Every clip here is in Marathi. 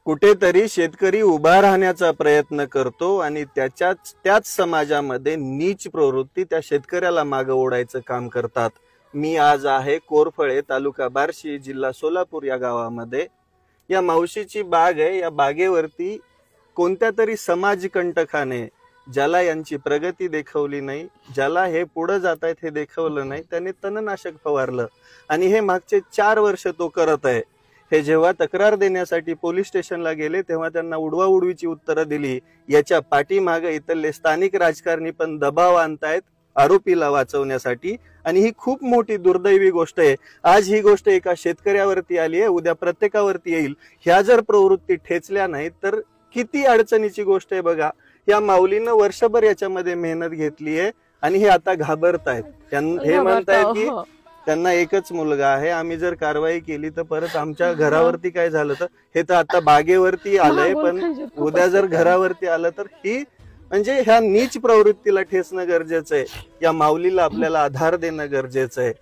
कुठेतरी शेतकरी उभा राहण्याचा प्रयत्न करतो आणि त्याच समाजामध्ये नीच प्रवृत्ती त्या शेतकऱ्याला मागे ओढायचं काम करतात। मी आज आहे कोरफळे, तालुका बार्शी, जिल्हा सोलापूर या गावामध्ये। या मावशीची बाग आहे। या बागेवरती कोणत्या तरी समाजकंटकाने, ज्याला यांची प्रगती देखवली नाही, ज्याला हे पुढे जात आहेत हे देखवलं नाही, त्याने तणनाशक फवारलं आणि हे मागचे 4 वर्ष तो करत आहे। हे जेव्हा तक्रार देण्यासाठी पोलीस स्टेशनला गेले तेव्हा त्यांना उडवाउडवीची उत्तरं दिली। याच्या पाठीमागे इथले स्थानिक राजकारणी पण दबाव आणतायत आरोपीला वाचवण्यासाठी आणि ही खूप मोठी दुर्दैवी गोष्ट आहे। आज ही गोष्ट एका शेतकऱ्यावरती आली आहे, उद्या प्रत्येकावरती येईल। ह्या जर प्रवृत्ती ठेचल्या नाही तर किती अडचणीची गोष्ट आहे बघा। या माऊलीनं वर्षभर याच्यामध्ये मेहनत घेतली आहे आणि हे आता घाबरतायत। हे म्हणतायत की त्यांना एकच मुलगा आहे, आम्ही जर कारवाई केली तर परत आमच्या घरावरती काय झालं तर हे तर आता बागेवरती आलंय, पण उद्या जर घरावरती आलं तर ही म्हणजे ह्या नीच प्रवृत्तीला ठेचणं गरजेचं आहे। या माऊलीला आपल्याला आधार देणं गरजेचं आहे।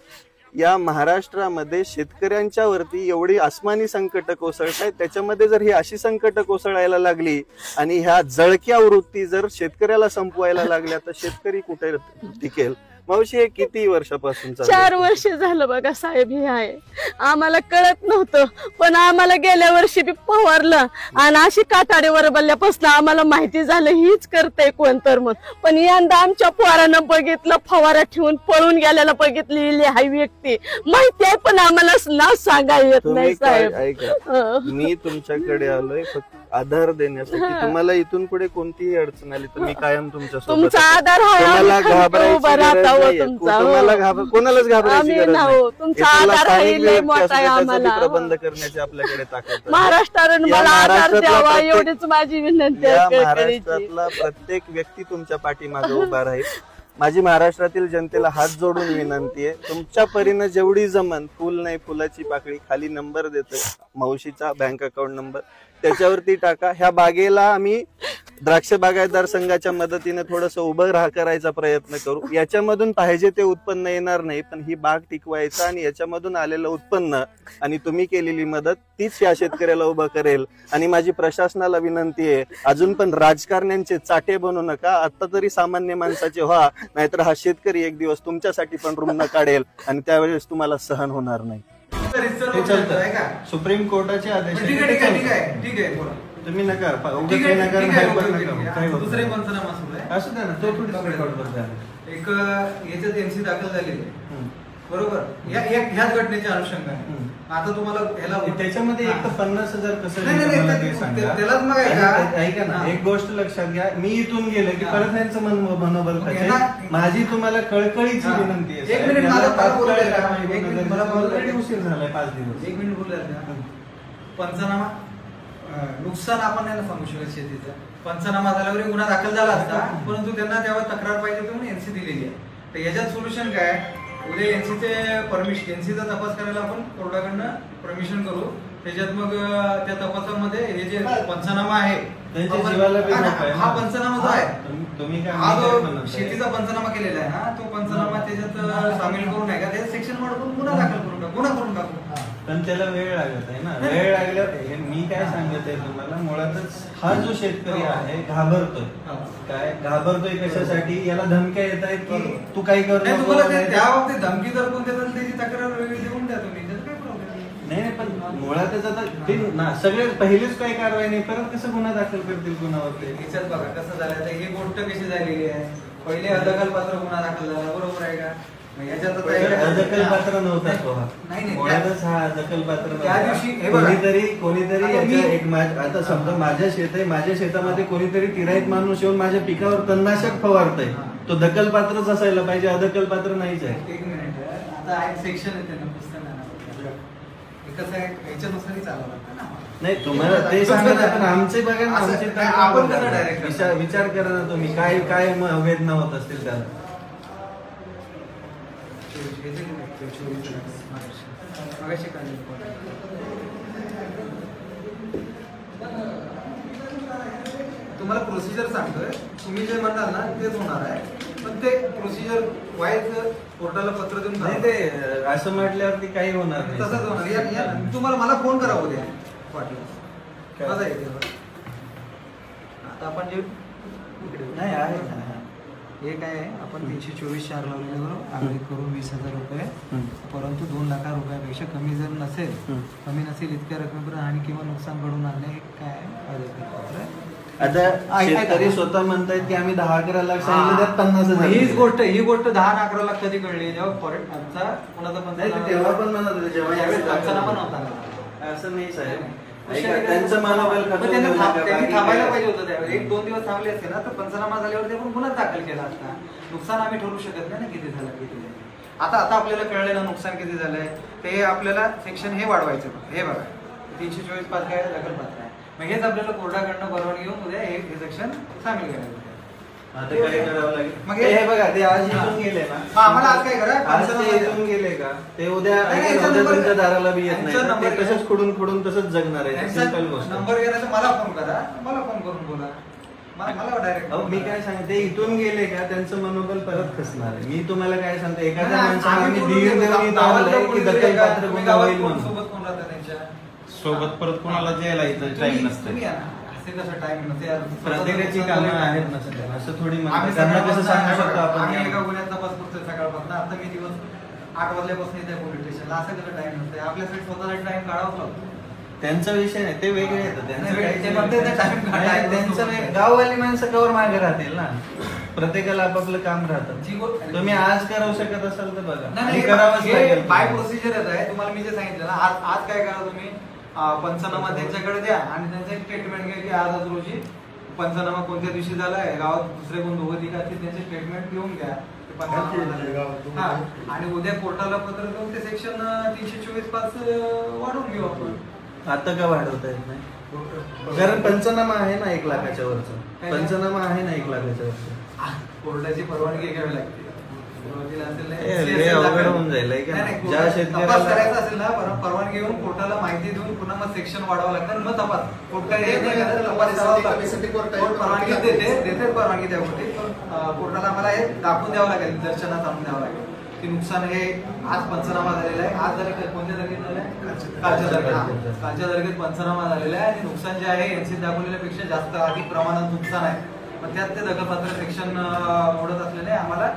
या महाराष्ट्रामध्ये शेतकऱ्यांच्या वरती एवढी आसमानी संकट कोसळत आहेत, त्याच्यामध्ये जर ही अशी संकट कोसळायला लागली आणि ह्या जळक्या वृत्ती जर शेतकऱ्याला संपवायला लागल्या तर शेतकरी कुठे टिकेल? मावशी, हे किती वर्षापासून 4 वर्ष झालं बघा साहेब। हे आहे, आम्हाला कळत नव्हतं, पण आम्हाला गेल्या वर्षी बी फवारलं आणि अशी काटाडीवर बल्ल्यापासून आम्हाला माहिती झालं हीच करते कोणतर मग। पण यंदा आमच्या पोरानं बघितलं, फवारा ठेवून पळून गेल्याला बघितली हा व्यक्ती माहिती आहे, पण आम्हाला नाव सांगायला येत नाही साहेब। ऐका, मी तुमच्याकडे आलोय फक्त आधार देण्यासाठी। तुम्हाला इथून पुढे कोणतीही अडचण आली तर मी कायम तुमचा आधार तुम्हाला कोणालाच घाबरायची गरज नाही। प्रबंध करण्याची आपल्याकडे ताकद महाराष्ट्रानं मला आधार द्यावा एवढीच माझी विनंती आहे। महाराष्ट्रातला प्रत्येक व्यक्ती तुमच्या पाठीमागे उभा राहील। माझी महाराष्ट्रातील जनतेला हात जोडून विनंती आहे, तुमच्या परीने जेवढी जमन, फुल नाही फुलाची पाकळी, खाली नंबर देतोय मावशीचा बँक अकाउंट नंबर, त्याच्यावरती टाका। ह्या बागेला आम्ही द्राक्ष बागायतदार संघाच्या मदतीने थोडस उभं करायचा प्रयत्न करू। याच्यामधून पाहिजे ते उत्पन्न येणार नाही, पण ही बाग टिकवायचं आणि याच्यामधून आलेलं उत्पन्न आणि तुम्ही केलेली मदत तीच या शेतकऱ्याला उभं करेल। आणि माझी प्रशासनाला विनंती आहे, अजून पण राजकारण्यांचे चाटे बनू नका, आता तरी सामान्य माणसाचे व्हा, नाहीतर हा शेतकरी एक दिवस तुमच्यासाठी पण रुग्ण काढेल आणि त्यावेळेस तुम्हाला सहन होणार नाही। सुप्रीम कोर्टाचे आदेश तुम्ही नका दुसरे पंचनामा सुरू आहे असं ना, तो एक याच्यात एमसी दाखल झालेली बरोबर, ह्याच घटनेच्या अनुषंगाने आता तुम्हाला ह्याला त्याच्यामध्ये एक 50,000 कसं त्यालाच मग ऐका ना, एक गोष्ट लक्षात घ्या, मी इथून गेलो की परत यांचं मनोबल माझी तुम्हाला कळकळीची विनंती आहे। 1 मिनिट मला उशीर झालाय 5 दिवस। 1 मिनिट बोलला पंचनामा नुकसान आपण नाही सांगू शकत शेतीचं। पंचनामा झाल्यावर गुन्हा दाखल झाला असता, परंतु त्यांना तेव्हा तक्रार पाहिजे म्हणून एनसी दिलेली आहे। तर याच्यात सोल्युशन काय, उद्या एनसीचे एनसीचा तपास करायला आपण कोर्टाकडनं परमिशन करू। त्याच्यात मग त्या तपासामध्ये हे जे पंचनामा आहे हा पंचनामा जो आहे हा जो शेतीचा पंचनामा केलेला आहे ना, तो पंचनामा त्याच्यात सामील करून आहे का त्याच्यात सेक्शन वाढवून गुन्हा दाखल करून टाकू, गुन्हा करून टाकू। पण त्याला वेळ लागत आहे ना, वेळ लागल्यावर मी काय सांगत आहे तुम्हाला, मुळातच हा जो शेतकरी आहे घाबरतोय। काय घाबरतोय कशासाठी? याला धमक्या येत आहेत की तू काही कर, त्या बाबतीत धमकी जर कोण देतात त्याची तक्रार वेगळी देऊन द्या तुम्ही, काय प्रॉब्लेम नाही। पण मुळातच आता ते सगळे पहिलेच काही कारवाई नाही, परत कसं गुन्हा दाखल करतील कुणावरती? याच्यात बघा कसं झालं, तर ही गोष्ट कशी झालेली आहे, पहिले अदखलपात्र गुन्हा दाखल झाला बरोबर आहे का? दखलपात्र नव्हता तो, मुळातच हा दखलपात्र कोणीतरी आता समजा माझ्या शेत आहे, माझ्या शेतामध्ये कोणीतरी तिराईत माणूस येऊन माझ्या पिकावर तणनाशक फवारतय, तो दखलपात्रच असायला पाहिजे, अदखलपात्र नाहीच आहे। 1 मिनिट, आता एक सेक्शन आहे त्यांना पुस्तक कसं आहे याच्यानुसारही चालावं लागतं ना। नाही तुम्हाला ते सांगत पण आमचे बघा ना, आमचे आपण कसं डायरेक्ट विचार करा ना तुम्ही, काय काय वेदना होत असतील त्याला। तुम्हाला प्रोसिजर सांगतोय, तुम्ही जे म्हणाल ना तेच होणार आहे, पण ते प्रोसिजर वाईज कोर्टाला पत्र देऊन नाही, ते असं म्हटल्यावरती काही होणार नाही, तसंच होणार। तुम्हाला मला फोन करा उद्या वाटलं बघा इथे बघा. आता आपण जे नाही आहे ना, हे काय आहे, आपण 324 लावलेले बरोबर, आम्ही करून 20,000 रुपये, परंतु 2 लाख रुपयापेक्षा कमी जर नसेल, कमी नसेल इतक्या रकमेपर्यंत हानी किंवा नुकसान घडून आणणे हे काय आहे. आता शेतकरी स्वतः म्हणतायत की आम्ही 10-11 लाख सांगितलं, त्यात 50,000. ही गोष्ट 10-11 लाख कधी कळली, जेव्हा फॉरेस्ट आमचा कोणाचा पंचनामा, तेव्हा पण म्हणत होते जेव्हा यावेळेस पंचनामा नव्हता. असं नाही साहेब, त्यांचं मनोबल त्यांनी थांबायला पाहिजे होतं त्यावेळेस. 1-2 दिवस थांबले असते ना तर पंचनामा झाल्यावर ते पण गुन्हा दाखल केला असता. नुकसान आम्ही ठरवू शकत नाही ना किती झालं किती नाही. आता आपल्याला कळलं ना नुकसान किती झालंय, ते आपल्याला सेक्शन हे वाढवायचं. हे बघा 324(5) काय दखलपात्र आहे, मग हेच आपल्याला कोर्टाकडनं परवानगी घेऊन उद्या हे सेक्शन सामील करायचं. आता काय करावं लागेल, मग हे बघा ते आज इथून गेले ना, आम्हाला आज काय करा, आज ते इथून गेले का ते उद्या तुमच्या दाराला बी येत नाही, ते तसंच खुडून तसंच जगणार आहे. सिंपल गोष्ट. नंबर गेला तर मला फोन करा, मला फोन करून बोला, मला डायरेक्ट. मी काय सांगते, इथून गेले का त्यांचं मनोबल परत खचणार आहे. मी तुम्हाला काय सांगते, एखाद्या माणसाला आम्ही धीर देऊन इथं आणलंय की दखलपात्र गुन्हा होईल म्हणून. सोबत कोण राहतं त्यांच्या सोबत परत कोणाला द्यायला इथं टाइम नसतं. टाइम नसते, प्रत्येकाची कामं आहेत नसते, असं थोडी आम्ही त्यांना कसं सांगू शकतो आम्ही आपण. एका गुन्ह्यात तपास करतोय सकाळपासून, आता मी दिवस 8 वाजल्यापासून येते पोलीस स्टेशनला. असं कसं टाइम नसते, आपल्यासाठी स्वतःला टाइम काढावाच लागतो. त्यांचा विषय नाही, ते वेगळे येतं नाही, त्यांचं गाववाली माणसं कवर मागे राहतील ना, प्रत्येकाला आपापलं काम राहतं. तुम्ही आज करावू शकत असाल तर बघा, करावंच लागेल. बाय प्रोसिजर आहे. तुम्हाला मी जे सांगितलं ना, आज काय करा तुम्ही, पंचनामा त्यांच्याकडे द्या आणि त्यांचं एक स्टेटमेंट घ्या की आज रोजी पंचनामा कोणत्या दिवशी झालाय, गावात दुसरे कोण दोघं तिघ असतील त्यांचे स्टेटमेंट घेऊन घ्या. आणि उद्या कोर्टाला पत्र देऊन ते सेक्शन 324(5) वाढवून घेऊ आपण. आता का वाढवता येत नाही, कारण पंचनामा आहे ना 1 लाखाच्या वरचं, पंचनामा आहे ना 1 लाखाच्या वरचं. कोर्टाची परवानगी घ्यावी लागते. होऊन जाईल ज्या तपास करायचा असेल ना, परवानगी घेऊन कोर्टाला माहिती देऊन पुन्हा मग सेक्शन वाढावं लागतं, मग तपास कोर्ट परवानगी देते परवानगी द्यावी. कोर्टाला आम्हाला हे दाखवून द्यावं लागेल, निदर्शनास आणून द्यावं लागेल की नुकसान हे आज पंचनामा झालेला आहे. आज तारखेत कोणत्या तारखेत झालाय, कालच्या तारखेत पंचनामा झालेला आहे आणि नुकसान जे आहे एनसी दाखवलेल्यापेक्षा जास्त अधिक प्रमाणात नुकसान आहे. मग त्यात ते दखलपात्र सेक्शन मोडत असलेले आम्हाला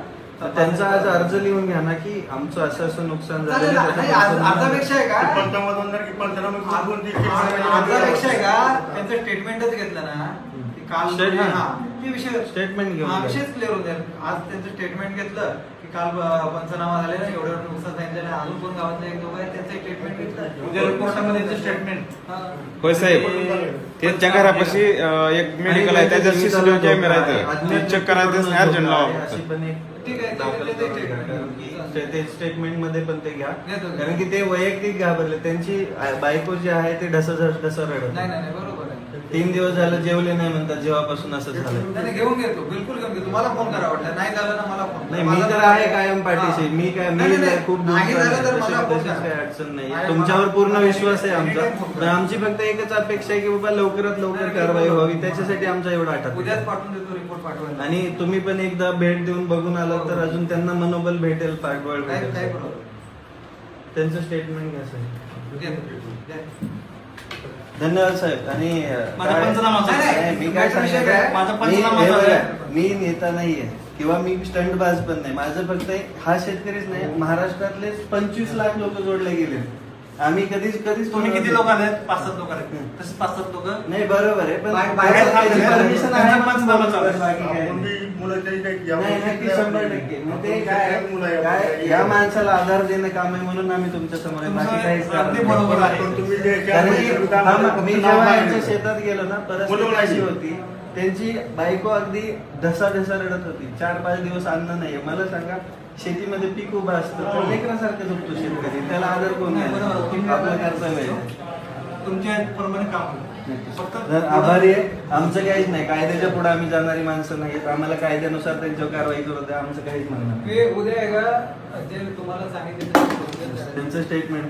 त्यांचा आज अर्ज लिहून घ्या ना की आमचं असं नुकसान झालं. अर्जापेक्षा आहे का, अर्जापेक्षा आहे का, त्यांचं स्टेटमेंटच घेतलं ना काल, विषय स्टेटमेंट घेऊन विषयच क्लिअर होते. आज त्यांचं स्टेटमेंट घेतलं की काल पंचनामा झालेला, एवढं नुकसान सांगितलेलं, अजून कोण गावातले 1-2 आहेत त्यांचं स्टेटमेंट घेतलं, उद्या कोर्टामध्ये स्टेटमेंट. होय साहेब, त्यांच्या घरापाशी एक मेडिकल आहे, त्याच्यात सीसीटीव्ही कॅमेरा आहे, चेक करायचं अर्जंट लावा. ठीक आहे, ते स्टेटमेंट मध्ये पण ते घ्या, कारण की ते वैयक्तिक घाबरले. त्यांची बायको जी आहे ते ढस रडत. नाही बरोबर आहे. 3 दिवस झालं जेवले नाही म्हणतात, जेव्हापासून असं झालं. घेऊन घेतो, बिलकुल घेऊन घेतो. मला फोन करा वाटलं, नाही झालं ना मला फोन. नाही, मी तर आहे कायम पाठीशी. मी खूप नाही झालं तर मला फोन करा. काही अडचण नाही, तुमच्यावर पूर्ण विश्वास आहे आमचा. आमची फक्त एकच अपेक्षा आहे की बाबा लवकरात लवकर कारवाई व्हावी, त्याच्यासाठी आमचा एवढा आठवत. उद्याच पाठवून देतो रिपोर्ट पाठवायला. आणि तुम्ही पण एकदा भेट देऊन बघून आलात तर अजून त्यांना मनोबल भेटेल, पाठबळ भेटेल. त्यांचं स्टेटमेंट घ्या साहेब. धन्यवाद साहेब. आणि मी काय सांगितलं, मी नेता नाहीये किंवा मी स्टंटबाज पण नाही. माझं फक्त हा शेतकरीच नाही, महाराष्ट्रातले 25 लाख लोक जोडले गेले. आम्ही कधीच तुम्ही किती लोक आहेत? 5-7 लोक आहेत. तसे 5-7 लोक नाही, बरोबर आहे, पण परमिशन आहे. 100% ते काय या माणसाला आधार देणं काम आहे म्हणून आम्ही तुमच्या समोर आहे, बाकी काहीच नाही. मी जेव्हा यांच्या शेतात गेलो ना, परिस्थिती अशी होती, त्यांची बायको अगदी ढसा रडत होती. 4-5 दिवस अन्न नाहीये. मला सांगा, शेतीमध्ये पीक उभं असतं तर लेकरासारखं झोपतो शेतकरी, त्याला आदर कोण नाही. आपलं कर्तव्य आहे, तुमच्या प्रमाणे काम. आभारी आहे. आमचं काहीच नाही, कायद्याच्या पुढे आम्ही जाणारी माणसं नाहीत. आम्हाला कायद्यानुसार त्यांच्यावर कारवाई करू द्या, आमचं काहीच म्हणणं नाही. उद्या आहे का जे तुम्हाला सांगितलं त्यांचं स्टेटमेंट